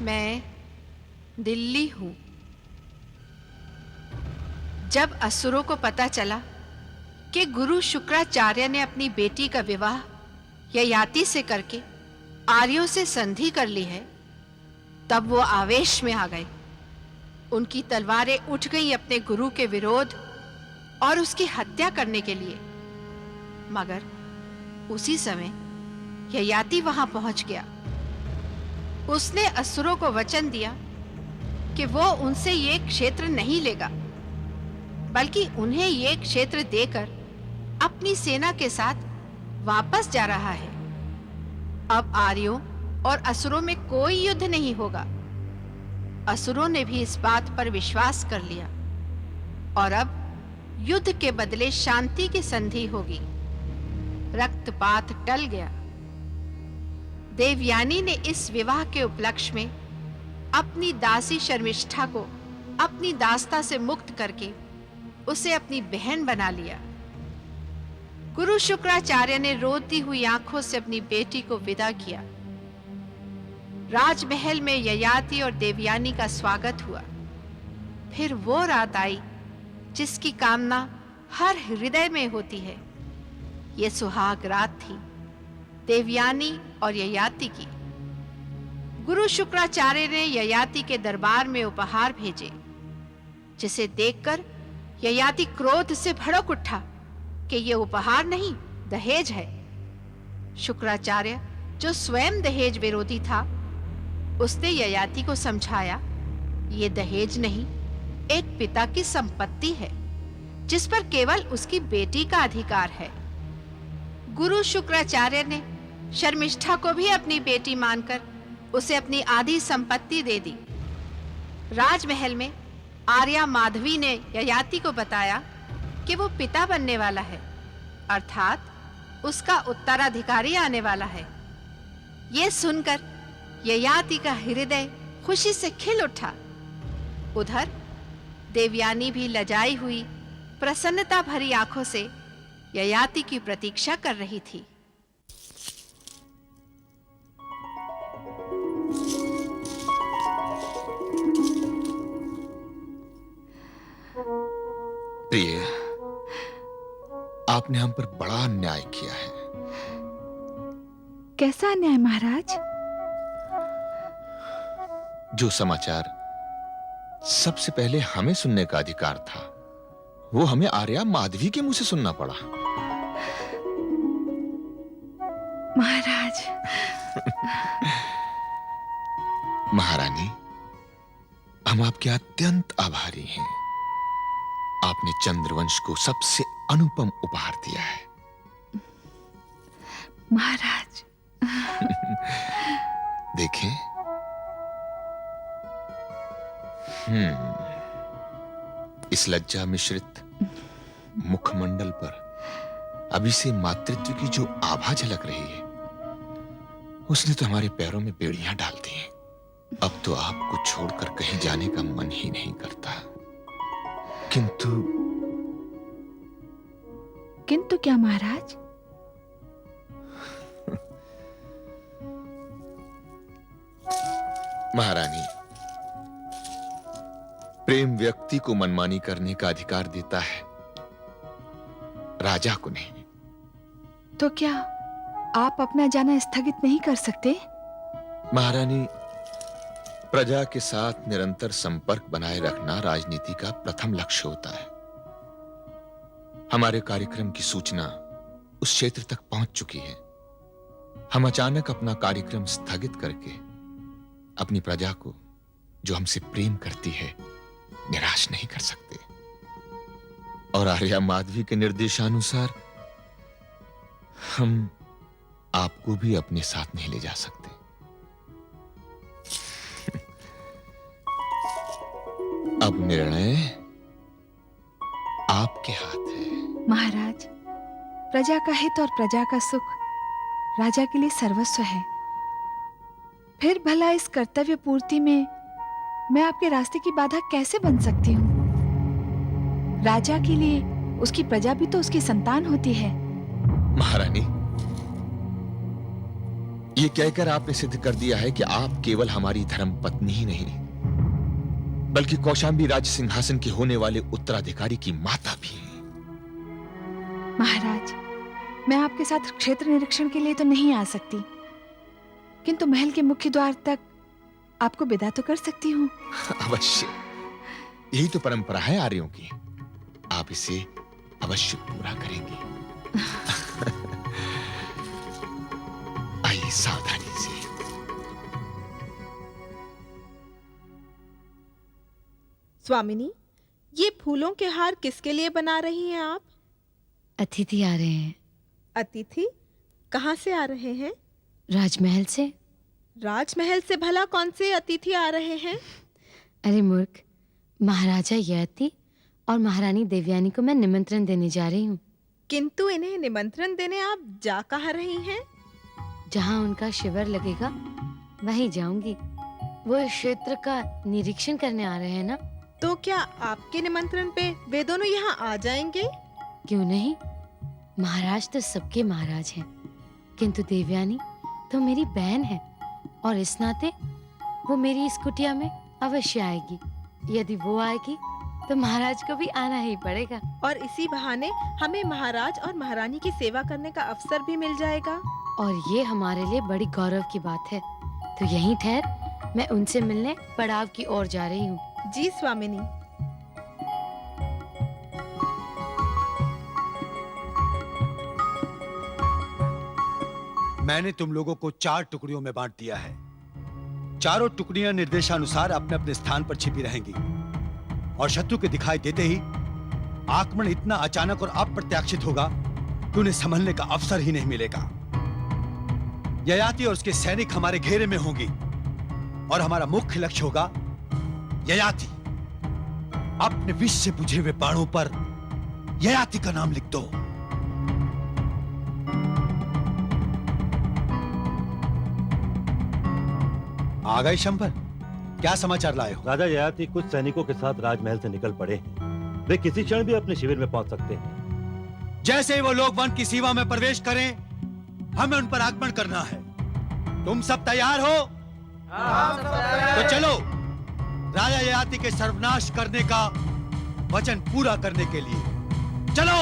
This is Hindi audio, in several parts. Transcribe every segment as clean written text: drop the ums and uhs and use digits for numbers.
मैं दिल्ली हूं। जब असुरों को पता चला कि गुरु शुक्राचार्य ने अपनी बेटी का विवाह ययाति से करके आर्यों से संधि कर ली है, तब वो आवेश में आ गए। उनकी तलवारें उठ गईं अपने गुरु के विरोध और उसकी हत्या करने के लिए। मगर उसी समय ययाति वहां पहुंच गया। उसने असुरों को वचन दिया कि वो उनसे ये क्षेत्र नहीं लेगा, बल्कि उन्हें ये क्षेत्र देकर अपनी सेना के साथ वापस जा रहा है। अब आर्यों और असुरों में कोई युद्ध नहीं होगा। असुरों ने भी इस बात पर विश्वास कर लिया और अब युद्ध के बदले शांति की संधि होगी। रक्तपात टल गया। देवयानी ने इस विवाह के उपलक्ष्य में अपनी दासी शर्मिष्ठा को अपनी दास्ता से मुक्त करके उसे अपनी बहन बना लिया। गुरु शुक्राचार्य ने रोती हुई आंखों से अपनी बेटी को विदा किया। राजमहल में ययाति और देवयानी का स्वागत हुआ। फिर वो रात आई जिसकी कामना हर हृदय में होती है। ये सुहाग रात थी देवयानी और ययाति की। गुरु शुक्राचार्य ने ययाति के दरबार में उपहार भेजे, जिसे देखकर ययाति क्रोध से भड़क उठा कि यह उपहार नहीं, दहेज है। शुक्राचार्य, जो स्वयं दहेज विरोधी था, उसने ययाति को समझाया, ये दहेज नहीं, एक पिता की संपत्ति है जिस पर केवल उसकी बेटी का अधिकार है। गुरु शुक्राचार्य ने शर्मिष्ठा को भी अपनी बेटी मानकर उसे अपनी आधी संपत्ति दे दी। राजमहल में आर्या माधवी ने ययाति को बताया कि वो पिता बनने वाला है, अर्थात उसका उत्तराधिकारी आने वाला है। ये सुनकर ययाति का हृदय खुशी से खिल उठा। उधर देवयानी भी लजाई हुई प्रसन्नता भरी आंखों से ययाति की प्रतीक्षा कर रही थी। प्रिय, आपने हम पर बड़ा अन्याय किया है। कैसा अन्याय महाराज? जो समाचार सबसे पहले हमें सुनने का अधिकार था, वो हमें आर्या माधवी के मुंह से सुनना पड़ा। महाराज। महारानी, हम आपके अत्यंत आभारी हैं। आपने चंद्रवंश को सबसे अनुपम उपहार दिया है। महाराज। देखें, इस लज्जा मिश्रित मुखमंडल पर अभी से मातृत्व की जो आभा झलक रही है, उसने तो हमारे पैरों में बेड़ियां डाल दी हैं। अब तो आपको छोड़कर कहीं जाने का मन ही नहीं करता। किंतु क्या महाराज? महारानी, प्रेम व्यक्ति को मनमानी करने का अधिकार देता है, राजा को नहीं। तो क्या आप अपना जाना स्थगित नहीं कर सकते? महारानी, प्रजा के साथ निरंतर संपर्क बनाए रखना राजनीति का प्रथम लक्ष्य होता है। हमारे कार्यक्रम की सूचना उस क्षेत्र तक पहुंच चुकी है। हम अचानक अपना कार्यक्रम स्थगित करके अपनी प्रजा को, जो हमसे प्रेम करती है, निराश नहीं कर सकते। और आर्या माधवी के निर्देशानुसार हम आपको भी अपने साथ नहीं ले जा सकते। अब निर्णय आपके हाथ है। महाराज, प्रजा का हित और प्रजा का सुख राजा के लिए सर्वस्व है। फिर भला इस कर्तव्य पूर्ति में मैं आपके रास्ते की बाधा कैसे बन सकती हूँ? राजा के लिए उसकी प्रजा भी तो उसकी संतान होती है। महारानी, ये कहकर आपने सिद्ध कर दिया है कि आप केवल हमारी धर्म पत्नी ही नहीं, बल्कि कौशांबी राज्य सिंहासन के होने वाले उत्तराधिकारी की माता भी हैं। महाराज, मैं आपके साथ क्षेत्र निरीक्षण के लिए तो नहीं आ सकती, किंतु महल के मुख्य द्वार तक आपको विदा तो कर सकती हूँ। अवश्य, यही तो परंपरा है आर्यों की। आप इसे अवश्य पूरा करेंगे। आइए सावधानी से। स्वामिनी, ये फूलों के हार किसके लिए बना रही हैं आप? अतिथि आ रहे हैं। अतिथि? कहाँ से आ रहे हैं? राजमहल से। राजमहल से भला कौन से अतिथि आ रहे हैं? अरे मूर्ख, महाराजा ययाति और महारानी देवयानी को मैं निमंत्रण देने जा रही हूँ। किंतु इन्हें निमंत्रण देने आप जा कहाँ रही हैं? जहाँ उनका शिविर लगेगा वहीं जाऊंगी। वो इस क्षेत्र का निरीक्षण करने आ रहे हैं ना। तो क्या आपके निमंत्रण पे वे दोनों यहाँ आ जाएंगे? क्यों नहीं, महाराज तो सबके महाराज हैं, किंतु देवयानी तो मेरी बहन है और इस नाते वो मेरी इस कुटिया में अवश्य आएगी। यदि वो आएगी तो महाराज को भी आना ही पड़ेगा। और इसी बहाने हमें महाराज और महारानी की सेवा करने का अवसर भी मिल जाएगा। और ये हमारे लिए बड़ी गौरव की बात है। तो यहीं ठहर, मैं उनसे मिलने पड़ाव की ओर जा रही हूँ। जी स्वामिनी। मैंने तुम लोगों को 4 टुकड़ियों में बांट दिया है। चारों टुकड़ियां निर्देशानुसार अपने अपने स्थान पर छिपी रहेंगी और शत्रु के दिखाई देते ही आक्रमण इतना अचानक और अप्रत्याशित होगा कि उन्हें संभलने का अवसर ही नहीं मिलेगा। ययाति और उसके सैनिक हमारे घेरे में होंगी और हमारा मुख्य लक्ष्य होगा ययाति। अपने विष से बुझे हुए बाणों पर ययाति का नाम लिख दो। आ गए शंभर, क्या समाचार लाए हो? राजा ययाति कुछ सैनिकों के साथ राजमहल से निकल पड़े हैं। वे किसी क्षण भी अपने शिविर में पहुंच सकते हैं। जैसे ही वो लोग वन की सीमा में प्रवेश करें, हमें उन पर आक्रमण करना है। तुम सब तैयार हो? तो चलो राजा ययाति के सर्वनाश करने का वचन पूरा करने के लिए चलो।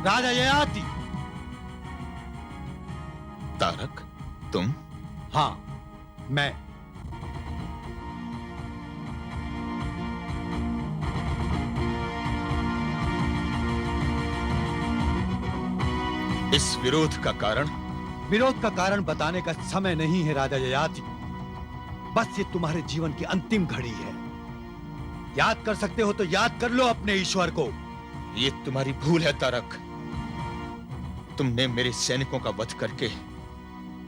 राजा ययाति। तारक, तुम? हाँ, मैं। इस विरोध का कारण? विरोध का कारण बताने का समय नहीं है राजा ययाति। बस ये तुम्हारे जीवन की अंतिम घड़ी है। याद कर सकते हो तो याद कर लो अपने ईश्वर को। ये तुम्हारी भूल है तारक। तुमने मेरे सैनिकों का वध करके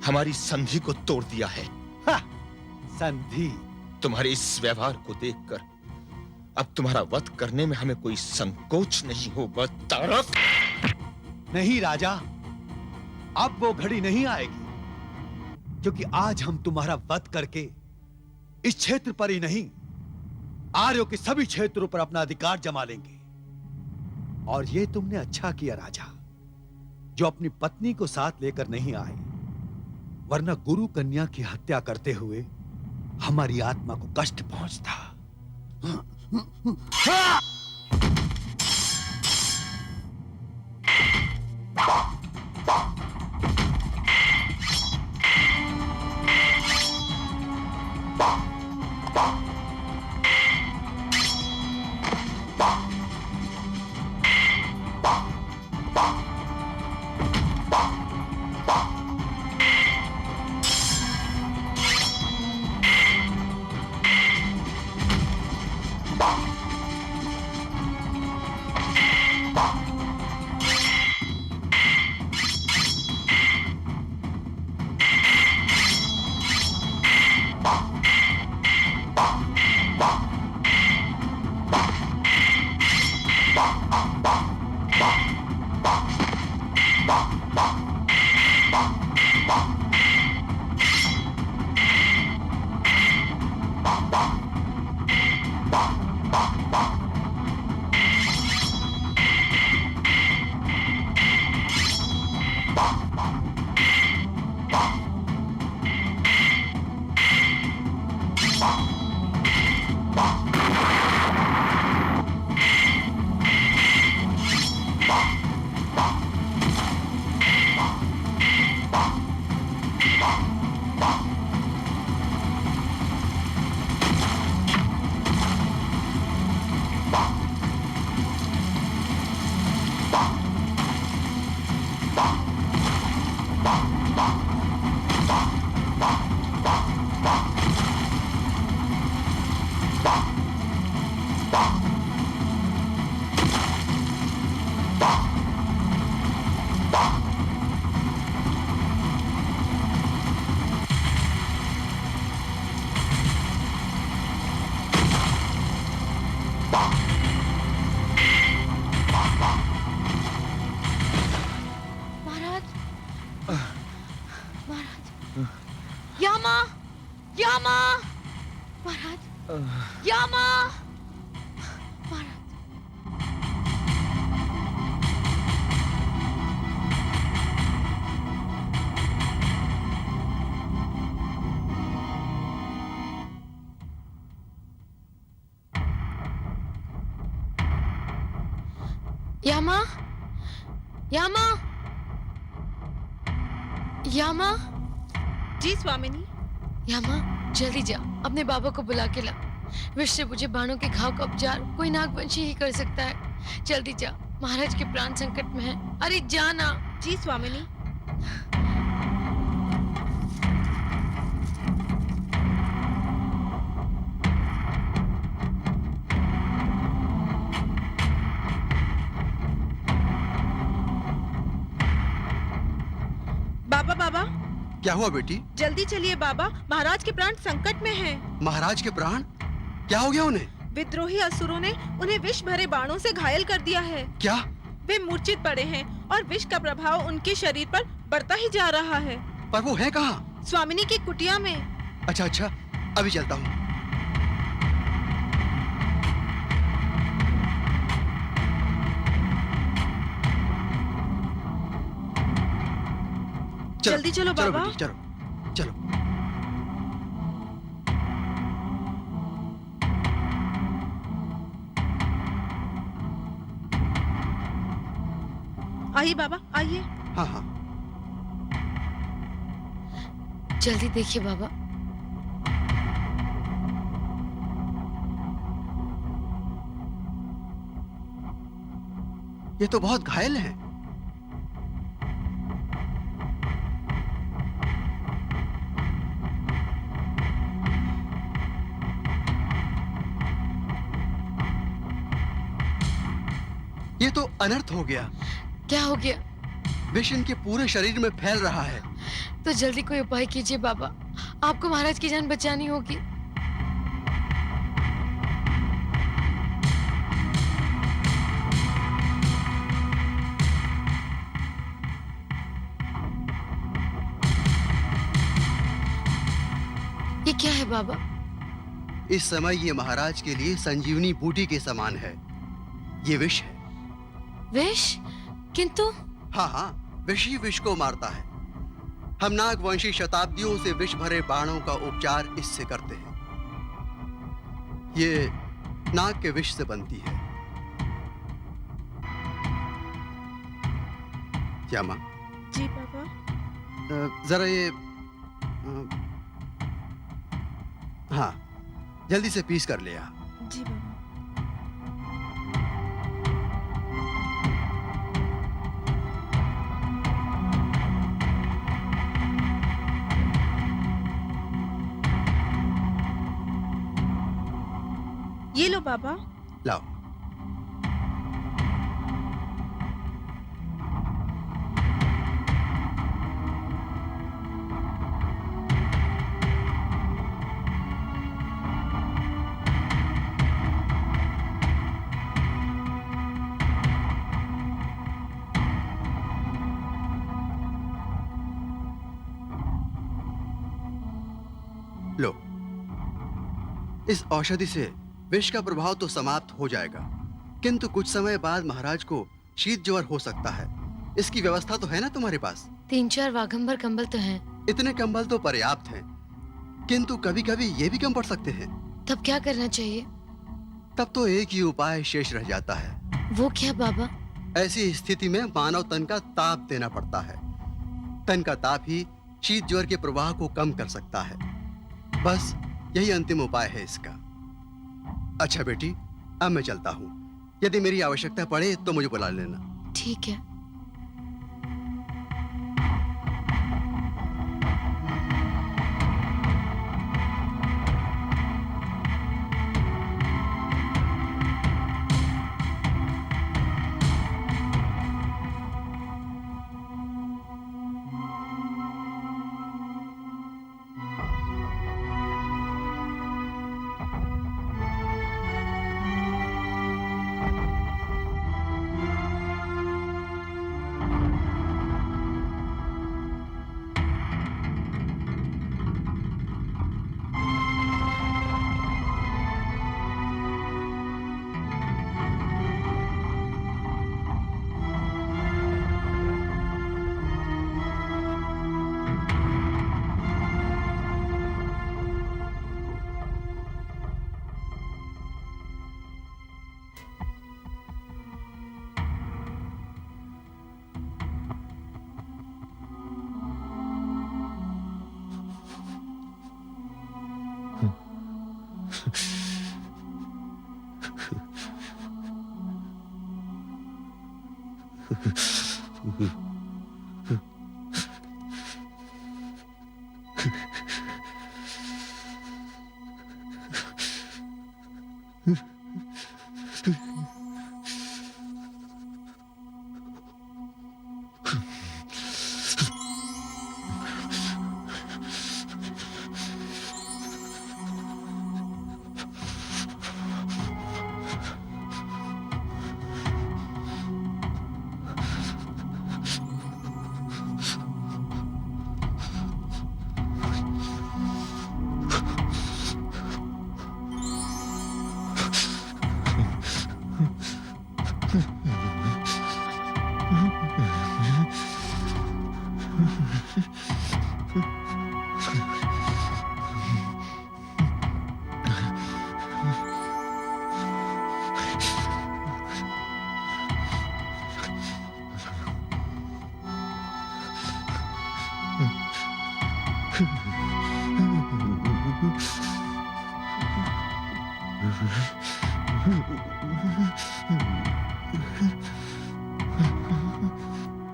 हमारी संधि को तोड़ दिया है। संधि? तुम्हारे इस व्यवहार को देखकर अब तुम्हारा वध करने में हमें कोई संकोच नहीं होगा तारक। नहीं राजा, अब वो घड़ी नहीं आएगी, क्योंकि आज हम तुम्हारा वध करके इस क्षेत्र पर ही नहीं, आर्यों के सभी क्षेत्रों पर अपना अधिकार जमा लेंगे। और ये तुमने अच्छा किया राजा, जो अपनी पत्नी को साथ लेकर नहीं आए, वरना गुरु कन्या की हत्या करते हुए हमारी आत्मा को कष्ट पहुंचता। यामा! यामा! महाराज! यामा! महाराज! यामा! यामा! यामा! जी स्वामिनी। यामा, जल्दी जा, अपने बाबा को बुला के ला। विष से मुझे बाणों के घाव का उपचार कोई नागवंशी ही कर सकता है। जल्दी जा, महाराज के प्राण संकट में हैं। अरे जाना। जी स्वामिनी। बाबा बाबा, क्या हुआ बेटी? जल्दी चलिए बाबा, महाराज के प्राण संकट में हैं। महाराज के प्राण? क्या हो गया उन्हें? विद्रोही असुरों ने उन्हें विष भरे बाणों से घायल कर दिया है। क्या? वे मूर्छित पड़े हैं और विष का प्रभाव उनके शरीर पर बढ़ता ही जा रहा है। पर वो है कहाँ? स्वामिनी की कुटिया में। अच्छा अच्छा, अभी चलता हूँ। जल्दी चलो चलो बाबा। बेटी चलो चलो। आइए बाबा आइए। हाँ हाँ। जल्दी देखिए बाबा। ये तो बहुत घायल है। ये तो अनर्थ हो गया। क्या हो गया? विष इनके पूरे शरीर में फैल रहा है। तो जल्दी कोई उपाय कीजिए बाबा, आपको महाराज की जान बचानी होगी। ये क्या है बाबा? इस समय ये महाराज के लिए संजीवनी बूटी के समान है। ये विष है। विष? किंतु हाँ हाँ, विष ही विष को मारता है। हम नागवंशी शताब्दियों से विष भरे बाणों का उपचार इससे करते हैं। ये नाग के विष से बनती है। क्या माँ? जी बाबा। जरा ये हाँ, जल्दी से पीस कर ले आ। जी बाबा। ये लो बाबा। लाओ। लो, इस औषधि से विष का प्रभाव तो समाप्त हो जाएगा, किंतु कुछ समय बाद महाराज को शीत ज्वर हो सकता है। इसकी व्यवस्था तो है ना तुम्हारे पास? 3-4 वाघंबर कंबल तो हैं। इतने कंबल तो पर्याप्त हैं, किंतु कभी कभी ये भी कम पड़ सकते हैं। तब क्या करना चाहिए? तब तो एक ही उपाय शेष रह जाता है। वो क्या बाबा? ऐसी स्थिति में मानव तन का ताप देना पड़ता है। तन का ताप ही शीत ज्वर के प्रवाह को कम कर सकता है। बस यही अंतिम उपाय है इसका। अच्छा बेटी, अब मैं चलता हूँ। यदि मेरी आवश्यकता पड़े तो मुझे बुला लेना। ठीक है।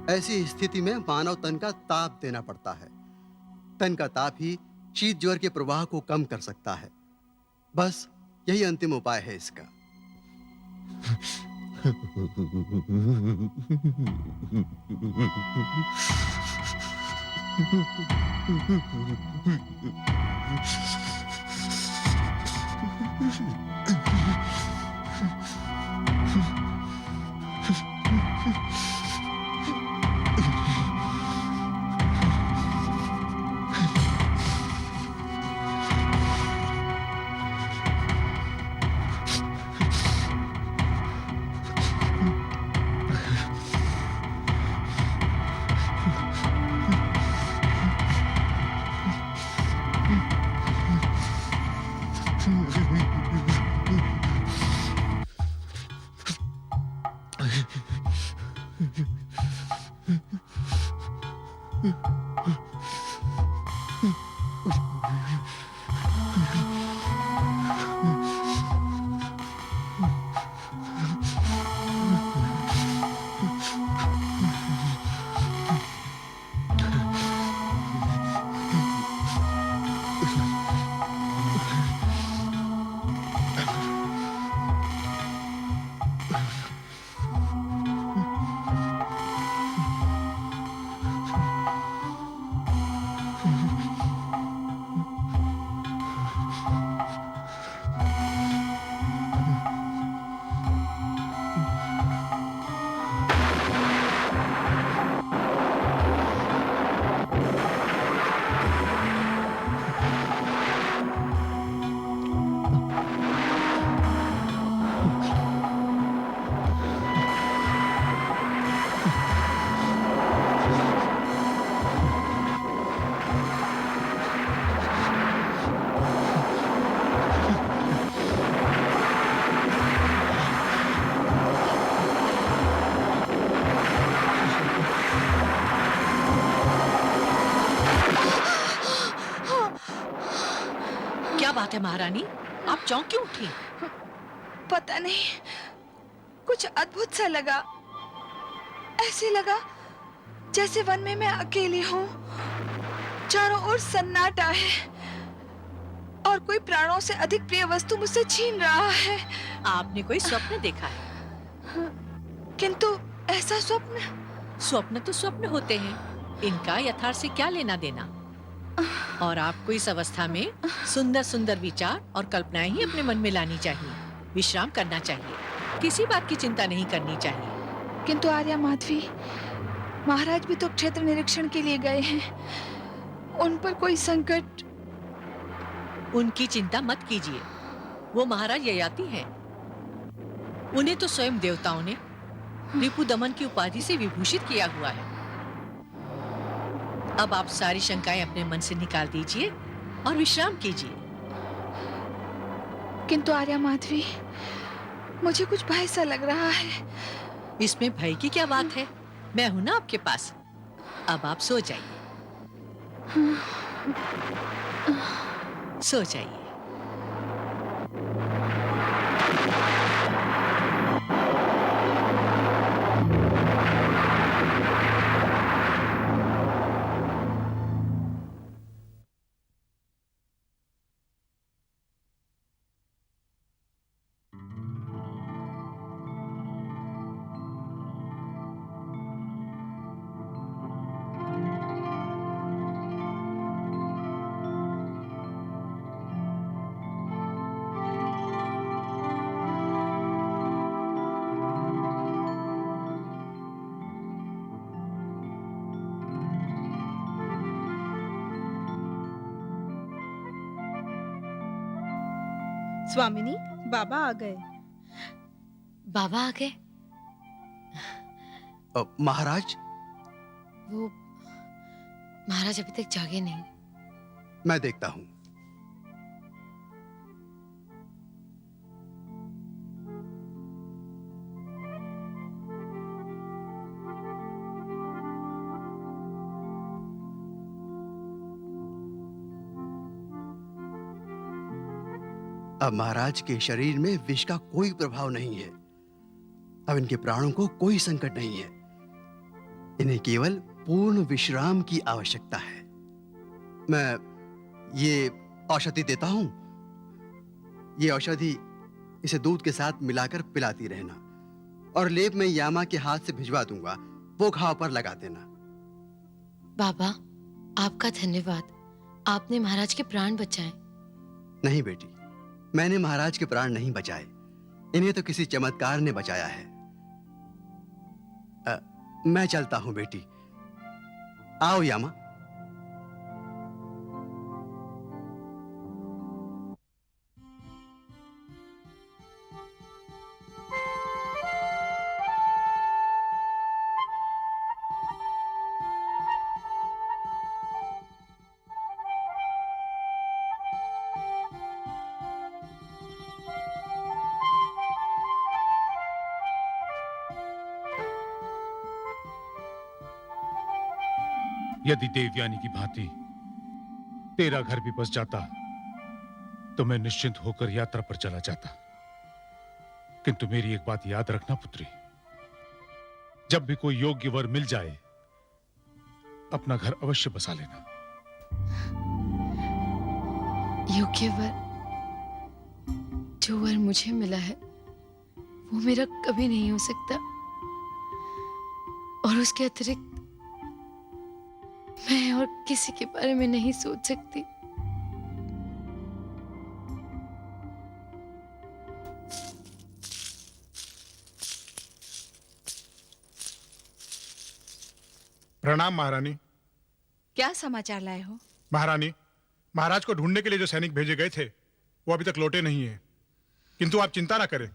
ऐसी स्थिति में मानव तन का ताप देना पड़ता है। तन का ताप ही शीत ज्वर के प्रवाह को कम कर सकता है। बस यही अंतिम उपाय है इसका। बात है महारानी, आप चौंक क्यों उठी? पता नहीं, कुछ अद्भुत सा लगा। ऐसे लगा जैसे वन में मैं अकेली हूँ, चारों ओर सन्नाटा है और कोई प्राणों से अधिक प्रिय वस्तु मुझसे छीन रहा है। आपने कोई स्वप्न देखा है? किंतु ऐसा स्वप्न? स्वप्न तो स्वप्न होते हैं, इनका यथार्थ से क्या लेना देना। और आपको इस अवस्था में सुंदर सुंदर विचार और कल्पनाएं ही अपने मन में लानी चाहिए। विश्राम करना चाहिए, किसी बात की चिंता नहीं करनी चाहिए। किंतु आर्या माधवी, महाराज भी तो क्षेत्र निरीक्षण के लिए गए हैं, उन पर कोई संकट? उनकी चिंता मत कीजिए, वो महाराज ययाति हैं। उन्हें तो स्वयं देवताओं ने रिपु दमन की उपाधि से विभूषित किया हुआ है। अब आप सारी शंकाएं अपने मन से निकाल दीजिए और विश्राम कीजिए। किंतु आर्या माधवी, मुझे कुछ भय सा लग रहा है। इसमें भय की क्या बात है, मैं हूं ना आपके पास। अब आप सो जाइए, सो जाइए। स्वामिनी, बाबा आ गए। बाबा आ गए? महाराज, वो महाराज अभी तक जागे नहीं। मैं देखता हूं। अब महाराज के शरीर में विष का कोई प्रभाव नहीं है। अब इनके प्राणों को कोई संकट नहीं है। इन्हें केवल पूर्ण विश्राम की आवश्यकता है। मैं ये औषधि देता हूं। ये औषधि इसे दूध के साथ मिलाकर पिलाती रहना, और लेप में यामा के हाथ से भिजवा दूंगा, वो घाव पर लगा देना। बाबा, आपका धन्यवाद। आपने महाराज के प्राण बचाए। नहीं बेटी, मैंने महाराज के प्राण नहीं बचाए। इन्हें तो किसी चमत्कार ने बचाया है। मैं चलता हूं बेटी। आओ यामा। यदि देवयानी की भांति तेरा घर भी बस जाता तो मैं निश्चिंत होकर यात्रा पर चला जाता। किंतु मेरी एक बात याद रखना पुत्री, जब भी कोई योग्य वर मिल जाए अपना घर अवश्य बसा लेना। योग्य वर? जो वर मुझे मिला है वो मेरा कभी नहीं हो सकता, और उसके अतिरिक्त मैं और किसी के बारे में नहीं सोच सकती। प्रणाम महारानी। क्या समाचार लाए हो? महारानी, महाराज को ढूंढने के लिए जो सैनिक भेजे गए थे वो अभी तक लौटे नहीं है, किंतु आप चिंता ना करें।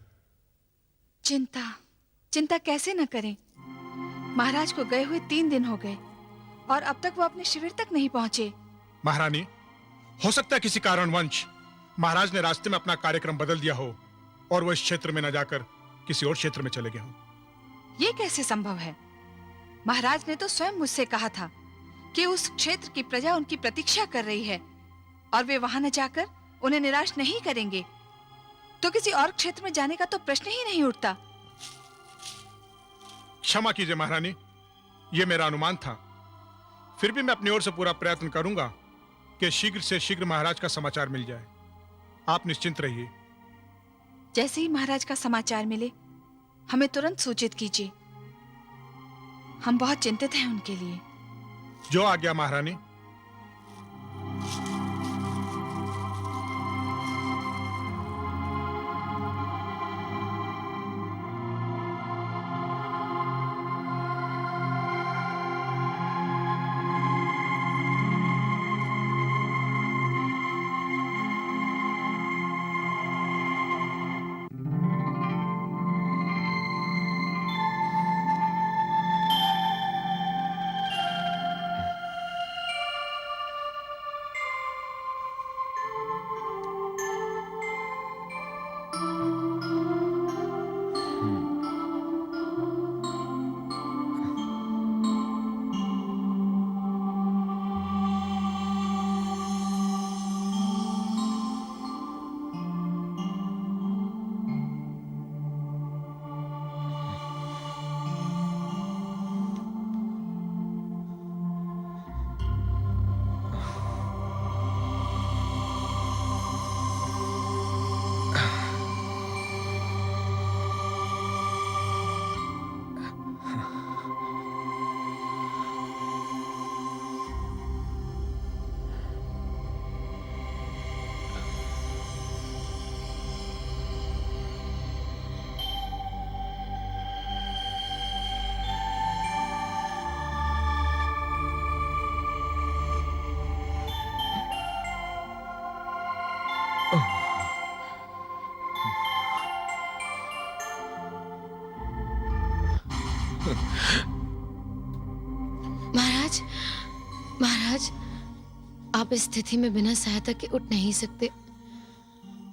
चिंता कैसे न करें? महाराज को गए हुए 3 दिन हो गए और अब तक वो अपने शिविर तक नहीं पहुंचे। महारानी, हो सकता है किसी कारणवश महाराज ने रास्ते में अपना कार्यक्रम बदल दिया हो और वो इस क्षेत्र में न जाकर किसी और क्षेत्र में चले गए हो। ये कैसे संभव है? महाराज ने तो स्वयं मुझसे कहा था कि उस क्षेत्र की प्रजा उनकी प्रतीक्षा कर रही है और वे वहां न जाकर उन्हें निराश नहीं करेंगे। तो किसी और क्षेत्र में जाने का तो प्रश्न ही नहीं उठता। क्षमा कीजिए महारानी, ये मेरा अनुमान था। फिर भी मैं अपनी ओर से पूरा प्रयत्न करूंगा कि शीघ्र से शीघ्र महाराज का समाचार मिल जाए। आप निश्चिंत रहिए। जैसे ही महाराज का समाचार मिले हमें तुरंत सूचित कीजिए। हम बहुत चिंतित हैं उनके लिए। जो आज्ञा महारानी। महाराज, आप इस स्थिति में बिना सहायता के उठ नहीं सकते।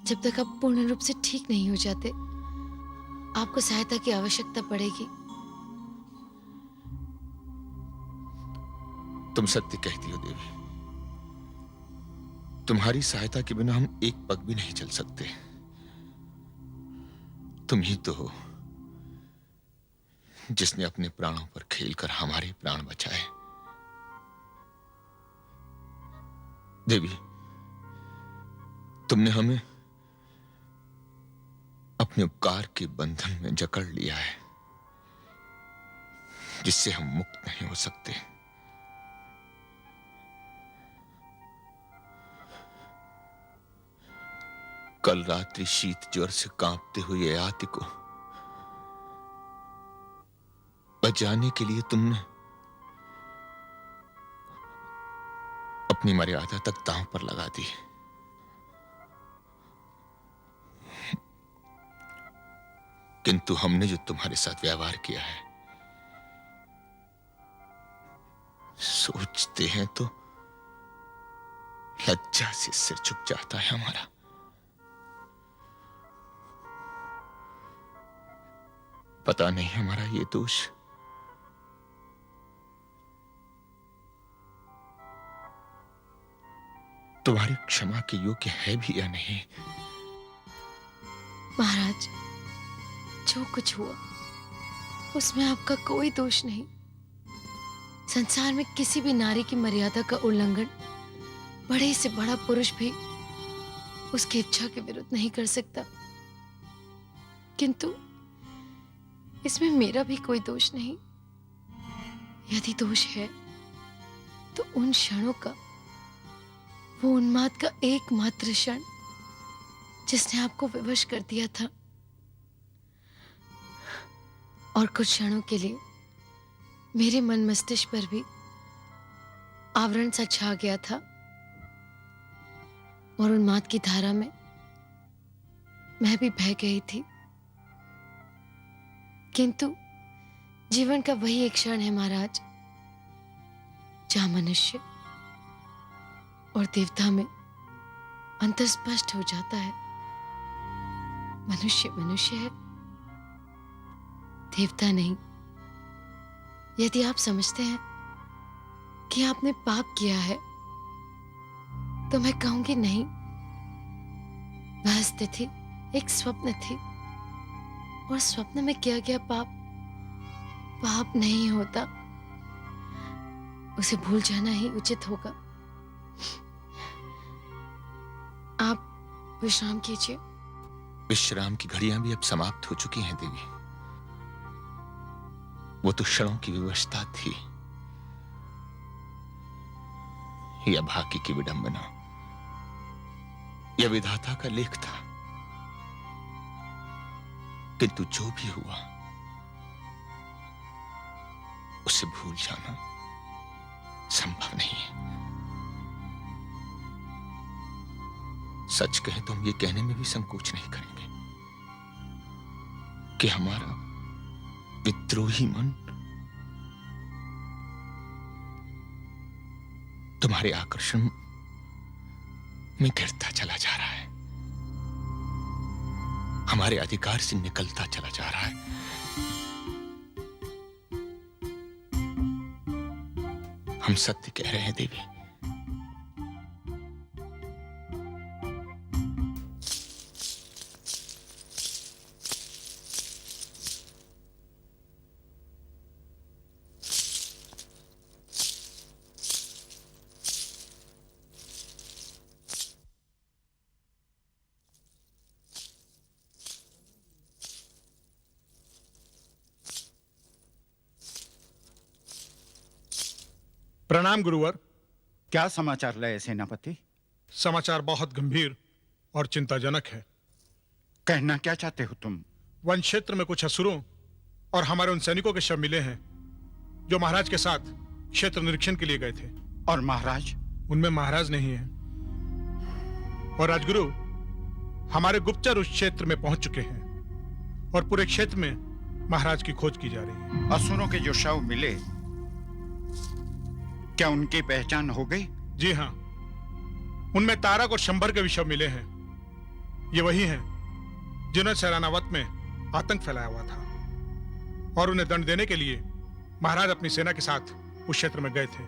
जब तक आप पूर्ण रूप से ठीक नहीं हो जाते, आपको सहायता की आवश्यकता पड़ेगी। तुम सत्य कहती हो देवी। तुम्हारी सहायता के बिना हम एक पग भी नहीं चल सकते। तुम ही तो हो जिसने अपने प्राणों पर खेलकर हमारे प्राण बचाए। देवी, तुमने हमें अपने उपकार के बंधन में जकड़ लिया है, जिससे हम मुक्त नहीं हो सकते। कल रात्रि शीत ज्वर से कांपते हुए आति को बचाने के लिए तुमने अपनी मर्यादा तक दांव पर लगा दी। किंतु हमने जो तुम्हारे साथ व्यवहार किया है, सोचते हैं तो लज्जा से सिर झुक जाता है हमारा। पता नहीं हमारा ये दोष तुम्हारी क्षमा के योग्य है भी या नहीं। महाराज, जो कुछ हुआ उसमें आपका कोई दोष नहीं। संसार में किसी भी नारी की मर्यादा का उल्लंघन बड़े से बड़ा पुरुष भी उसकी इच्छा के विरुद्ध नहीं कर सकता। किंतु इसमें मेरा भी कोई दोष नहीं। यदि दोष है तो उन क्षणों का, वो उन्माद का एकमात्र क्षण जिसने आपको विवश कर दिया था, और कुछ क्षणों के लिए मेरे मन मस्तिष्क पर भी आवरण सा छा गया था, और उन्माद की धारा में मैं भी बह गई थी। किंतु जीवन का वही एक क्षण है महाराज, जहां मनुष्य और देवता में अंतर स्पष्ट हो जाता है। मनुष्य मनुष्य है, देवता नहीं। यदि आप समझते हैं कि आपने पाप किया है, तो मैं कहूंगी नहीं, वह स्थिति एक स्वप्न थी, और स्वप्न में किया गया पाप पाप नहीं होता। उसे भूल जाना ही उचित होगा। आप विश्राम कीजिए। विश्राम की घड़ियां भी अब समाप्त हो चुकी हैं देवी। वो तो क्षणों की विवशता थी, या भाग्य की विडंबना, या विधाता का लेख था। किंतु जो भी हुआ उसे भूल जाना संभव नहीं है। सच कहें तो हम ये कहने में भी संकोच नहीं करेंगे कि हमारा विद्रोही मन तुम्हारे आकर्षण में गिरता चला जा रहा है, हमारे अधिकार से निकलता चला जा रहा है। हम सत्य कह रहे हैं देवी। प्रणाम गुरुवर। क्या समाचार लाए सेनापति? समाचार बहुत गंभीर और चिंताजनक है। कहना क्या चाहते हो तुम? वन क्षेत्र में कुछ असुरों और हमारे उन सैनिकों के शव मिले हैं जो महाराज के साथ क्षेत्र निरीक्षण के लिए गए थे। और महाराज? उनमें महाराज नहीं है। और राजगुरु, हमारे गुप्तचर उस क्षेत्र में पहुंच चुके हैं और पूरे क्षेत्र में महाराज की खोज की जा रही है। असुरों के जो शव मिले, क्या उनकी पहचान हो गई? जी हाँ, उनमें तारक और शंबर के विषय मिले हैं। ये वही हैं जिन्होंने सैलानावत में आतंक फैलाया हुआ था और उन्हें दंड देने के लिए महाराज अपनी सेना के साथ उस क्षेत्र में गए थे।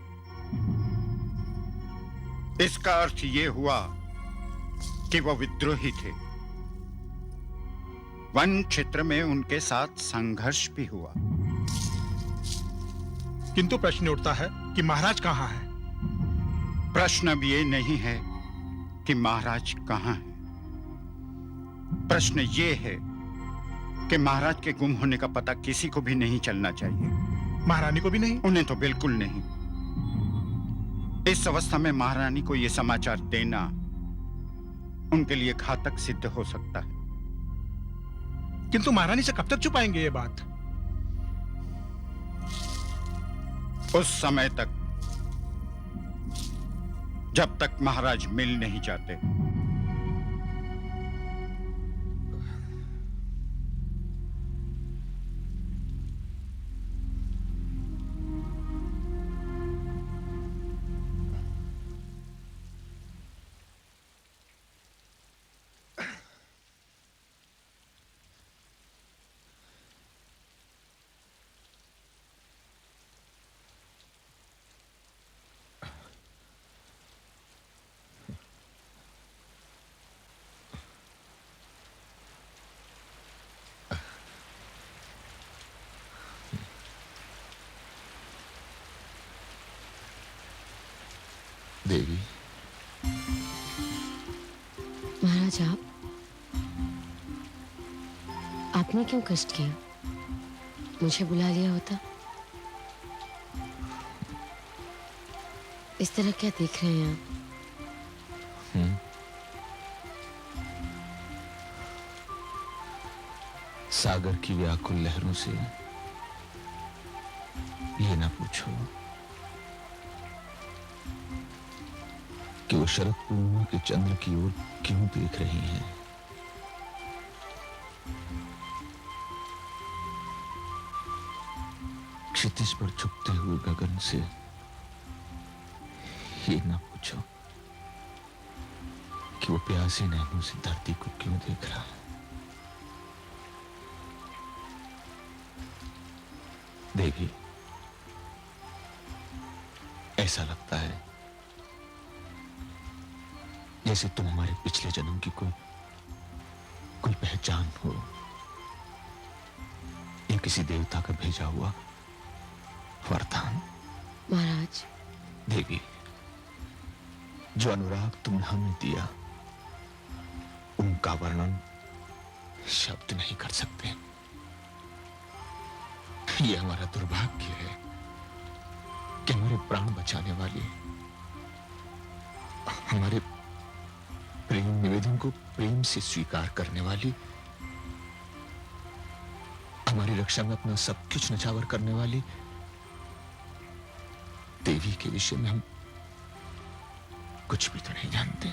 इसका अर्थ ये हुआ कि वो विद्रोही थे। वन क्षेत्र में उनके साथ संघर्ष भी हुआ। किंतु प्रश्न उठता है कि महाराज कहाँ हैं? प्रश्न अब ये नहीं है कि महाराज कहाँ हैं। प्रश्न ये है कि महाराज के गुम होने का पता किसी को भी नहीं चलना चाहिए। महारानी को भी नहीं? उन्हें तो बिल्कुल नहीं। इस अवस्था में महारानी को यह समाचार देना उनके लिए घातक सिद्ध हो सकता है। किंतु महारानी से कब तक छुपाएंगे ये बात? उस समय तक जब तक महाराज मिल नहीं जाते। देवी, महाराज आपने क्यों कष्ट किया? मुझे बुला लिया होता। इस तरह क्या देख रहे हैं आप? सागर की व्याकुल लहरों से ये ना पूछो कि वो शरद पूर्णिमा के चंद्र की ओर क्यों देख रही हैं। क्षितिज पर झुकते हुए गगन से ये ना पूछो कि वो प्यासे नैनों से धरती को क्यों देख रहा है। देवी, ऐसा लगता है जैसे तुम हमारे पिछले जन्म की कोई पहचान हो, या किसी देवता का भेजा हुआ वरदान। महाराज, देवी, जो अनुराग तुमने हमें दिया उनका वर्णन शब्द नहीं कर सकते। ये हमारा दुर्भाग्य है कि हमारे प्राण बचाने वाली, हमारे प्रेम निवेदन को प्रेम से स्वीकार करने वाली, हमारी रक्षा में अपना सब कुछ नछावर करने वाली देवी के विषय में हम कुछ भी तो नहीं जानते।